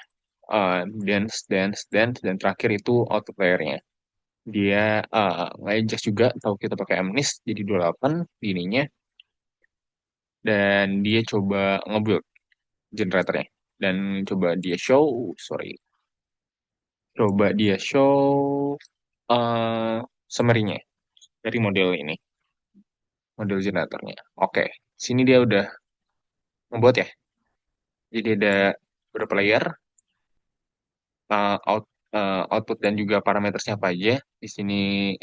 Dense, dense, dense, dan terakhir itu output layernya. Dia nge-adjust juga, atau kita pakai MNIST jadi 28 di ininya, dan dia coba nge-build generatornya. Dan coba dia show, sorry, coba dia show summary-nya dari model ini, model generatornya. Oke, sini dia udah membuat ya. Jadi ada beberapa layer, uh, out, output dan juga parametersnya apa aja. Di sini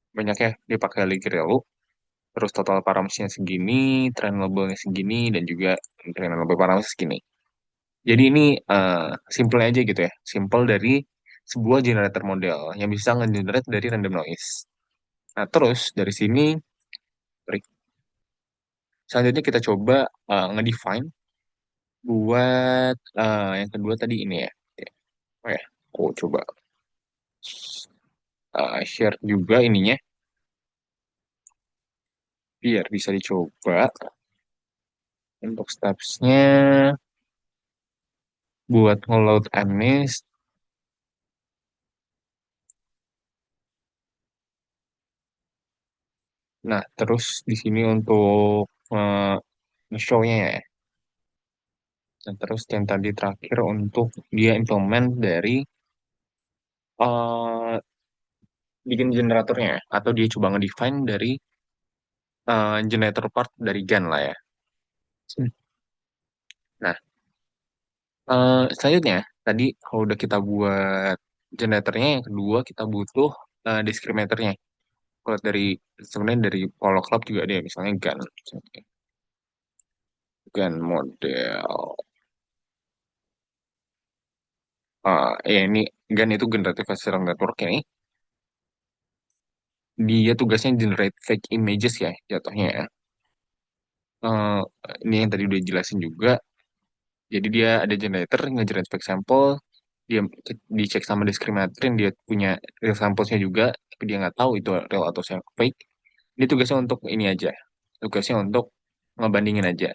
banyaknya dia pakai Ligrelo. Terus total parametersnya segini, trainable-nya segini, dan juga trainable parameter segini. Jadi ini simple aja gitu ya. Simple dari sebuah generator model yang bisa nge-generate dari random noise. Nah, terus dari sini, sorry, selanjutnya kita coba nge-define buat yang kedua tadi ini ya. Oh ya, aku coba share juga ininya biar bisa dicoba untuk steps-nya buat nge-load MNIST. Nah, terus di sini untuk show-nya ya. Nah, terus yang tadi terakhir untuk dia implement dari eh bikin generatornya ya. Atau dia coba nge-define dari generator part dari GAN lah ya. Nah, selanjutnya tadi kalau udah kita buat generatornya, yang kedua kita butuh discriminatornya. Kalau dari sebenarnya dari Polo Club juga ada misalnya GAN. GAN model. Ya ini GAN itu Generative Adversarial Network ini. Dia tugasnya generate fake images ya jatuhnya ya. Eh, ini yang tadi udah jelasin juga. Jadi dia ada generator nge-generate fake sample, dia dicek sama discriminator yang dia punya real samples-nya juga, tapi dia nggak tahu itu real atau fake. Ini tugasnya untuk ini aja, tugasnya untuk ngebandingin aja,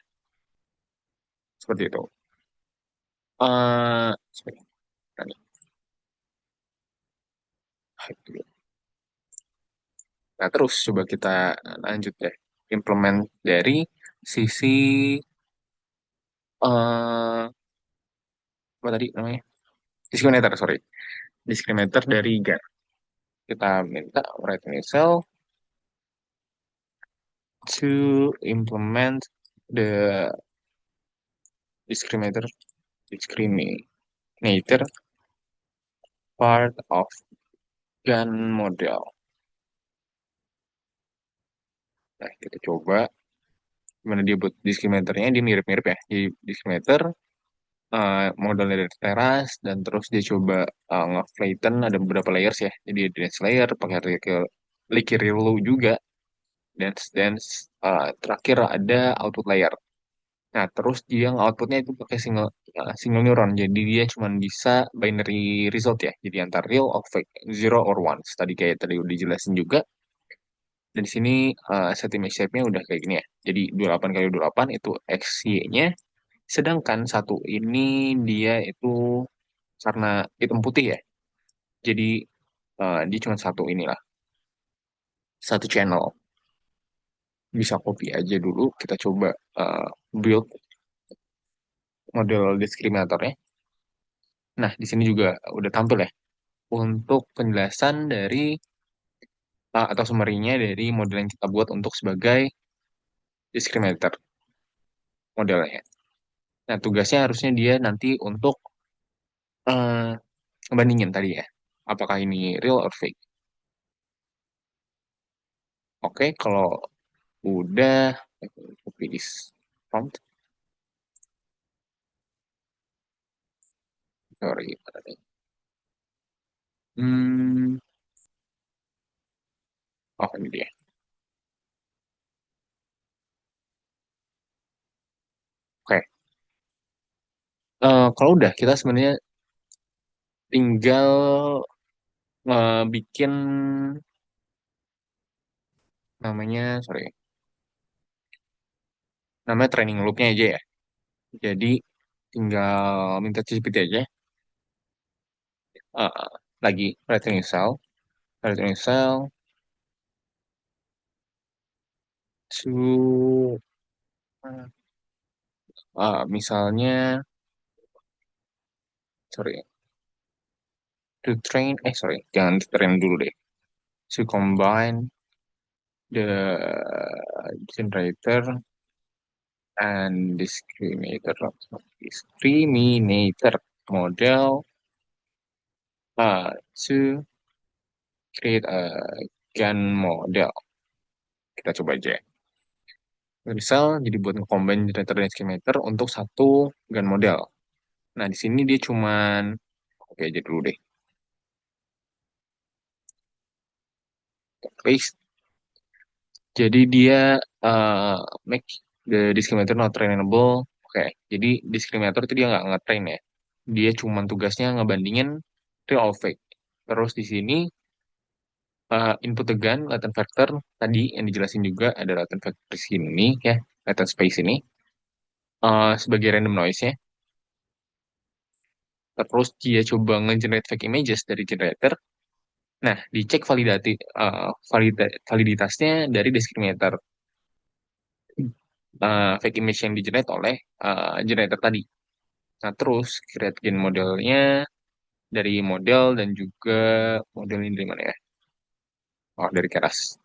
seperti itu. Sorry, tadi. Nah, terus coba kita lanjut deh, implement dari sisi eh apa tadi namanya? Discriminator, sorry. Discriminator dari GAN. Kita minta write cell to implement the discriminator discriminator part of GAN model. Nah, kita coba gimana dia buat discriminatornya. Dia mirip-mirip ya. Di discriminator modelnya dari teras, dan terus dia coba nge-flatten ada beberapa layers ya. Jadi ada dense layer, pakai Liquid Relay juga, dense, terakhir ada output layer. Nah, terus dia outputnya itu pakai single neuron. Jadi dia cuma bisa binary result ya. Jadi antara real or fake, zero or ones. Tadi udah dijelasin juga. Dan di sini set image shape-nya udah kayak gini ya. Jadi 28 kali 28 itu XY-nya. Sedangkan satu ini dia itu karena hitam putih ya. Jadi dia cuma satu inilah, satu channel. Bisa copy aja dulu. Kita coba build model diskriminatornya. Nah, di sini juga udah tampil ya. Untuk penjelasan dari atau summary-nya dari model yang kita buat untuk sebagai discriminator modelnya. Nah, tugasnya harusnya dia nanti untuk eh, ngebandingin tadi ya, apakah ini real or fake. Oke, kalau udah copy this prompt, sorry, hmm, oh ini dia. Oke, kalau udah kita sebenarnya tinggal bikin namanya, sorry, namanya training loop-nya aja ya. Jadi tinggal minta ChatGPT aja. Uh, lagi returning cell to misalnya, sorry, to train, sorry, jangan to train dulu deh. To combine the generator and discriminator model to create a GAN model. Kita coba aja. Misal jadi buat nge-combine generator dan discriminator untuk satu GAN model. Nah, di sini dia cuman oke aja dulu deh. Paste. Jadi dia uh, make the discriminator not trainable. Oke, jadi discriminator itu dia nggak nge-train ya. Dia cuma tugasnya ngebandingin real or fake. Terus di sini input tegan, latent factor tadi yang dijelasin juga ada latent factor di sini ya, latent space ini sebagai random noise-nya. Terus dia coba nge-generate fake images dari generator. Nah, dicek validitasnya dari discriminator fake image yang di-generate oleh generator tadi. Nah, terus create gen modelnya dari model dan juga model ini dari mana ya? Oh, dari Keras.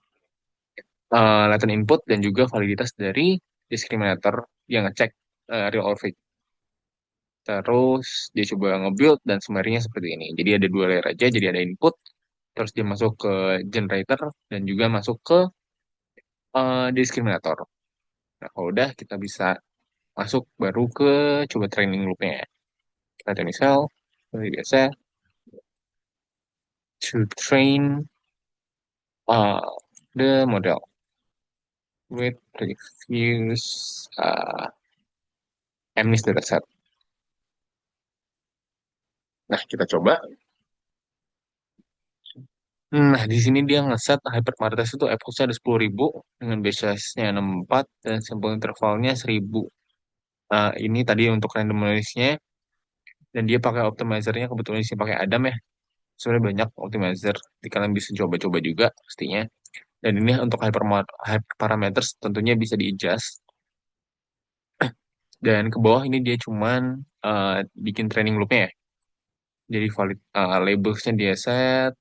Latent input dan juga validitas dari discriminator yang ngecek real or fake. Terus dia coba nge-build dan summary seperti ini. Jadi ada dua layer aja, jadi ada input, terus dia masuk ke generator dan juga masuk ke discriminator. Nah, kalau udah kita bisa masuk baru ke coba training loop-nya ya. Kita misal seperti biasa to train uh, the model with previous MNIST dataset. Nah, kita coba. Nah, di sini dia ngeset hyperparameter itu epoxnya ada 10.000 dengan base size-nya 64 dan sampel intervalnya 1.000. Ini tadi untuk randomize-nya dan dia pakai optimizer-nya kebetulan di sini pakai Adam ya. Sebenarnya banyak optimizer, jadi kalian bisa coba-coba juga pastinya. Dan ini untuk hyperparameters tentunya bisa di-adjust. Dan ke bawah ini dia cuman bikin training loop-nya ya. Jadi valid labels-nya dia set,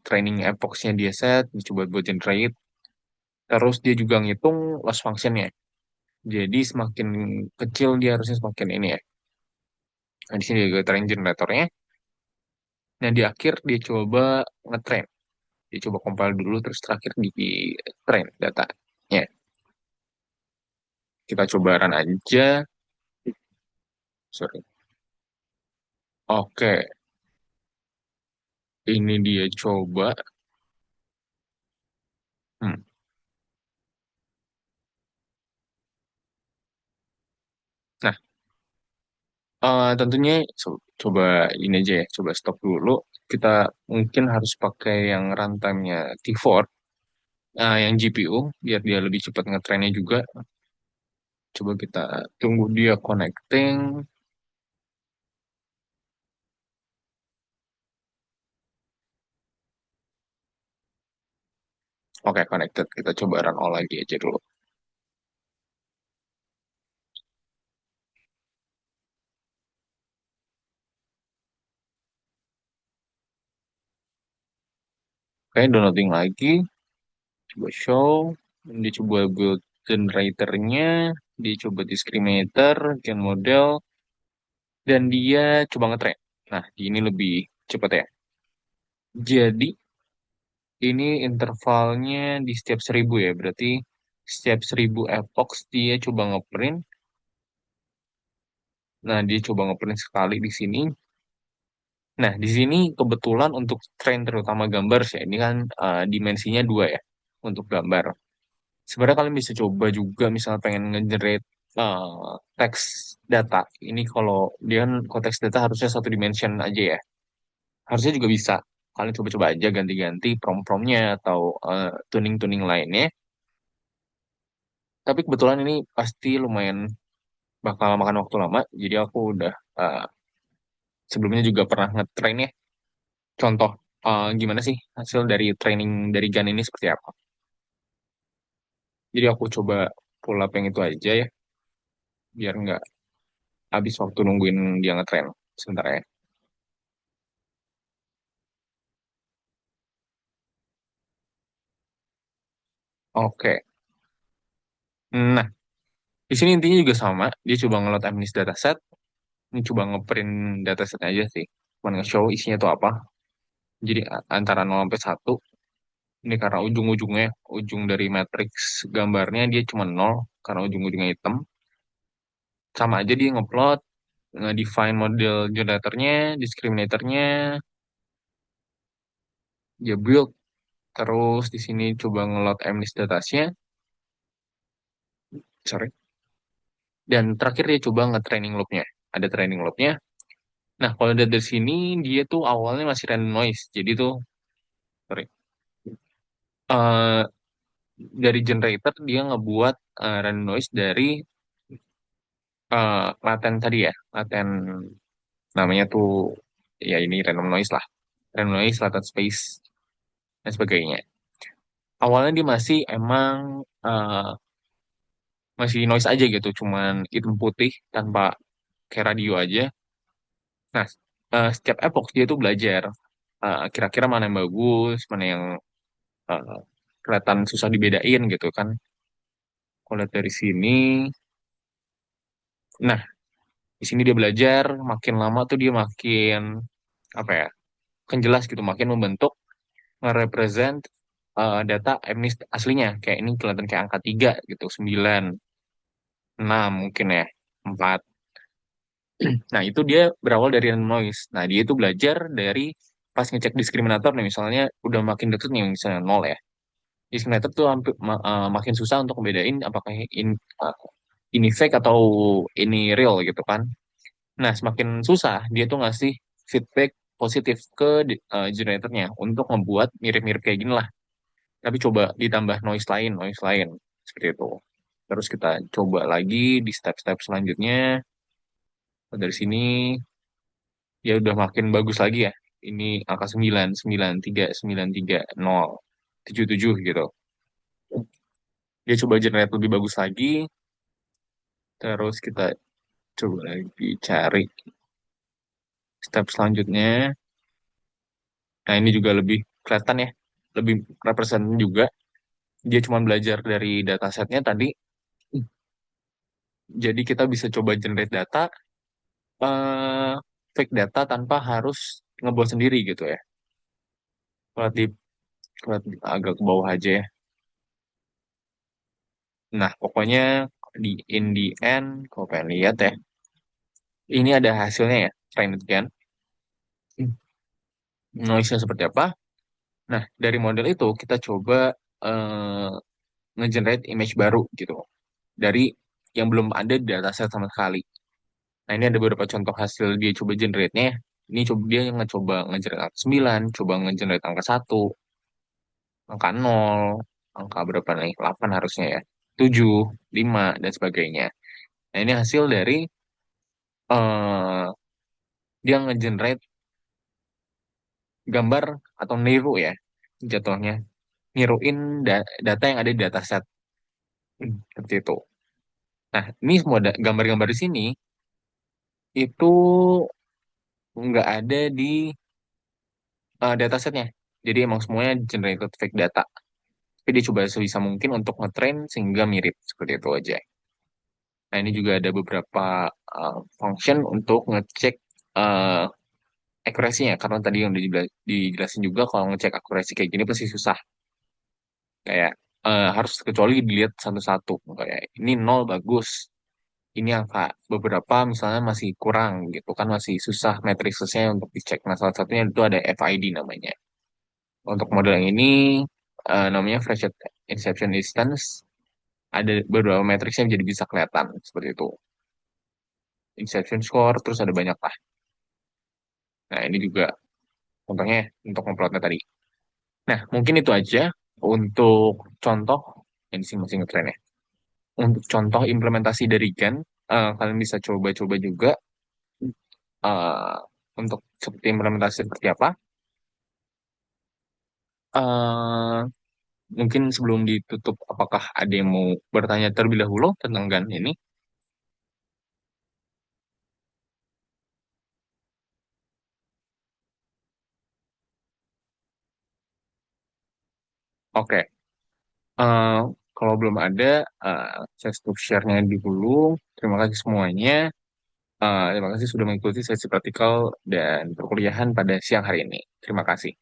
training epoch-nya dia set, dicoba buat generate. Terus dia juga ngitung loss function-nya. Jadi semakin kecil dia harusnya semakin ini ya. Nah, di sini juga train generatornya. Nah, di akhir dia coba ngetrain. Dia coba compile dulu, terus terakhir di train datanya. Kita coba run aja. Sorry. Oke, ini dia coba. Hmm. Nah, tentunya coba ini aja ya, coba stop dulu. Kita mungkin harus pakai yang runtime-nya T4, yang GPU, biar dia lebih cepat ngetrainnya juga. Coba kita tunggu dia connecting. Oke, connected. Kita coba run all lagi aja dulu. Oke, downloading lagi. Coba show. Dia coba build generatornya. Dia coba discriminator, gen model. Dan dia coba ngetrain. Nah, ini lebih cepat ya. Jadi, ini intervalnya di setiap 1.000 ya. Berarti setiap 1.000 epoch dia coba ngeprint. Nah, dia coba ngeprint sekali di sini. Nah, di sini kebetulan untuk train terutama gambar sih. Ini kan dimensinya 2 ya untuk gambar. Sebenarnya kalian bisa coba juga misalnya pengen nge-generate teks data. Ini kalau dia kan konteks data harusnya satu dimension aja ya. Harusnya juga bisa. Kalian coba-coba aja ganti-ganti prompt-promptnya atau tuning-tuning lainnya. Tapi kebetulan ini pasti lumayan bakal makan waktu lama. Jadi aku udah sebelumnya juga pernah nge-train ya. Contoh gimana sih hasil dari training dari GAN ini seperti apa. Jadi aku coba pull up yang itu aja ya. Biar nggak habis waktu nungguin dia nge-train. Sebentar ya. Oke. Nah, di sini intinya juga sama. Dia coba nge-load MNIST dataset. Ini coba nge-print dataset aja sih. Cuma nge-show isinya itu apa. Jadi antara 0 sampai 1. Ini karena ujung-ujungnya, ujung dari matriks gambarnya dia cuma 0. Karena ujung-ujungnya hitam. Sama aja dia nge-plot, nge-define model generatornya, discriminatornya, dia build. Terus di sini coba nge-load MNIST datasnya. Sorry. Dan terakhir dia coba nge-training loop-nya. Ada training loop-nya. Nah, kalau dari sini dia tuh awalnya masih random noise. Jadi tuh, sorry, eh, dari generator dia ngebuat random noise dari laten tadi ya, laten namanya tuh ya ini random noise lah, random noise, latent space dan sebagainya. Awalnya dia masih emang masih noise aja gitu, cuman hitam putih tanpa kayak radio aja. Nah, setiap epoch dia tuh belajar kira-kira mana yang bagus, mana yang eh, kelihatan susah dibedain gitu kan. Kalau lihat dari sini, nah di sini dia belajar, makin lama tuh dia makin apa ya, makin jelas gitu, makin membentuk nge-represent data MNIST aslinya. Kayak ini kelihatan kayak angka 3 gitu, 9, 6 mungkin ya, 4. Nah, itu dia berawal dari random noise. Nah, dia itu belajar dari pas ngecek diskriminator nih, misalnya udah makin deket nih, misalnya 0 ya. Diskriminator tuh hampir, makin susah untuk membedain apakah uh, ini fake atau ini real gitu kan. Nah, semakin susah dia tuh ngasih feedback positif ke generatornya untuk membuat mirip-mirip kayak gini lah. Tapi coba ditambah noise lain seperti itu. Terus kita coba lagi di step-step selanjutnya. Dari sini ya udah makin bagus lagi ya. Ini angka 9, 93, 93, 0, 77 gitu. Dia coba generate lebih bagus lagi. Terus kita coba lagi cari step selanjutnya. Nah, ini juga lebih kelihatan ya, lebih represent juga. Dia cuma belajar dari datasetnya tadi, jadi kita bisa coba generate data, eh, fake data tanpa harus ngebuat sendiri gitu ya. Kalau di agak ke bawah aja ya. Nah, pokoknya in the end, kalau pengen lihat ya, Ini ada hasilnya ya, selain itu kan. Noise-nya seperti apa? Nah, dari model itu kita coba eh, nge-generate image baru gitu. Dari yang belum ada di dataset sama sekali. Nah, ini ada beberapa contoh hasil dia coba generate-nya. Ini coba dia yang ngecoba nge-generate angka 9, coba nge-generate angka 1, angka 0, angka berapa nih? 8 harusnya ya. 7, 5, dan sebagainya. Nah, ini hasil dari eh dia nge-generate gambar atau niru ya, jatuhnya. Niruin data yang ada di dataset. Seperti itu. Nah, ini semua gambar-gambar di sini itu nggak ada di datasetnya. Jadi emang semuanya generated fake data. Tapi dia coba sebisa mungkin untuk ngetrain sehingga mirip. Seperti itu aja. Nah, ini juga ada beberapa function untuk ngecek uh, akurasinya. Karena tadi yang udah dijelasin juga kalau ngecek akurasi kayak gini pasti susah. Kayak harus kecuali dilihat satu-satu. Kayak ini nol bagus. Ini angka beberapa misalnya masih kurang gitu kan, masih susah matriksnya untuk dicek. Nah, salah satunya itu ada FID namanya. Untuk model yang ini namanya Freshet Inception Distance. Ada beberapa matriksnya jadi bisa kelihatan seperti itu. Inception Score, terus ada banyak lah. Nah, ini juga contohnya untuk memplotnya tadi. Nah, mungkin itu aja untuk contoh yang masing-masing ngetren ya. Untuk contoh implementasi dari GAN, kalian bisa coba-coba juga eh, untuk seperti implementasi seperti apa. eh Mungkin sebelum ditutup, apakah ada yang mau bertanya terlebih dahulu tentang GAN ini? Oke. Eh, Kalau belum ada, eh, saya stop share-nya dulu. Terima kasih semuanya. Terima kasih sudah mengikuti sesi praktikal dan perkuliahan pada siang hari ini. Terima kasih.